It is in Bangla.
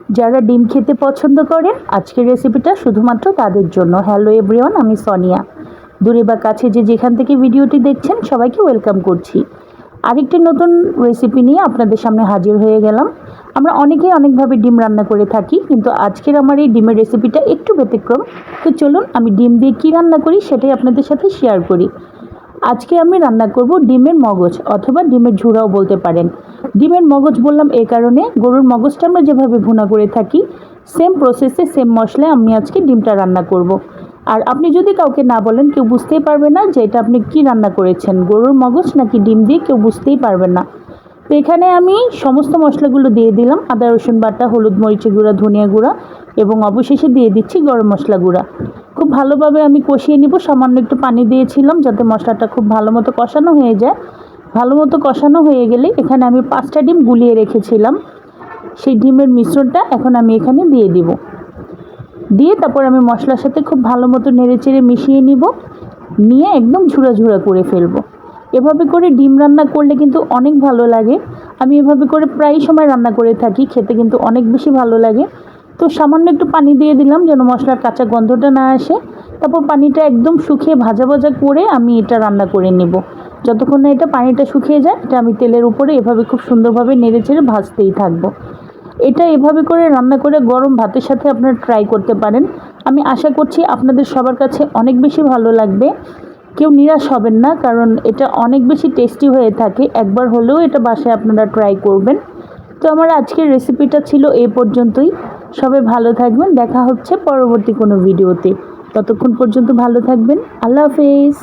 যারা ডিম খেতে পছন্দ করেন আজকের রেসিপিটা শুধুমাত্র তাদের জন্য। হ্যালো এভরিওয়ান, আমি সোনিয়া। দূরে বা কাছে যে যেখান থেকে ভিডিওটি দেখছেন সবাইকে ওয়েলকাম করছি। আরেকটি নতুন রেসিপি নিয়ে আপনাদের সামনে হাজির হয়ে গেলাম। আমরা অনেকেই অনেকভাবে ডিম রান্না করে থাকি, কিন্তু আজকের আমার এই ডিমের রেসিপিটা একটু ব্যতিক্রম। তো চলুন আমি ডিম দিয়ে কী রান্না করি সেটাই আপনাদের সাথে শেয়ার করি। আজকে আমি রান্না করব ডিমের মগজ অথবা ডিমের ঝুড়াও বলতে পারেন। ডিমের মগজ বললাম এই কারণে, গরুর মগজটা আমরা যেভাবে ভুনা করে থাকি সেম প্রসেসে সেম মশলায় আমি আজকে ডিমটা রান্না করব। আর আপনি যদি কাউকে না বলেন কেউ বুঝতেই পারবে না যে এটা আপনি কি রান্না করেছেন, গরুর মগজ নাকি ডিম দিয়ে, কেউ বুঝতেই পারবেন না। তো এখানে আমি সমস্ত মশলাগুলো দিয়ে দিলাম, আদা রসুন বাটা, হলুদ মরিচের গুঁড়া, ধনিয়া গুঁড়া এবং অবশেষে দিয়ে দিচ্ছি গরম মশলা গুঁড়া। খুব ভালোভাবে আমি কষিয়ে নিব। সামান্য একটু পানি দিয়েছিলাম যাতে মশলাটা খুব ভালো মতো কষানো হয়ে যায়। ভালো মতো কষানো হয়ে গেলে এখানে আমি 5টা ডিম গুলিয়ে রেখেছিলাম, সেই ডিমের মিশ্রণটা এখন আমি এখানে দিয়ে দিব। দিয়ে তারপর আমি মশলার সাথে খুব ভালো মতো নেড়েচেড়ে মিশিয়ে নিব, নিয়ে একদম ঝুড়া ঝুড়া করে ফেলবো। এভাবে করে ডিম রান্না করলে কিন্তু অনেক ভালো লাগে। আমি এভাবে করে প্রায় সময় রান্না করে থাকি, খেতে কিন্তু অনেক বেশি ভালো লাগে। তো সামান্য একটু পানি দিয়ে দিলাম যেন মশলার কাঁচা গন্ধটা না আসে। তারপর পানিটা একদম শুকিয়ে ভাজা ভাজা করে আমি এটা রান্না করে নেব। যতক্ষণ না এটা পানিটা শুকিয়ে যায় এটা আমি তেলের উপরে এভাবে খুব সুন্দরভাবে নেড়েচেড়ে ভাজতেই থাকবো। এটা এভাবে করে রান্না করে গরম ভাতের সাথে আপনারা ট্রাই করতে পারেন। আমি আশা করছি আপনাদের সবার কাছে অনেক বেশি ভালো লাগবে। কেউ নিরাশ হবেন না, কারণ এটা অনেক বেশি টেস্টি হয়ে থাকে। একবার হলেও এটা বাসায় আপনারা ট্রাই করবেন। তো আমার আজকের রেসিপিটা ছিল এই পর্যন্তই। সবাই ভালো থাকবেন, দেখা হচ্ছে পরবর্তী কোনো ভিডিওতে। ততক্ষণ পর্যন্ত ভালো থাকবেন। আল্লাহ হাফেজ।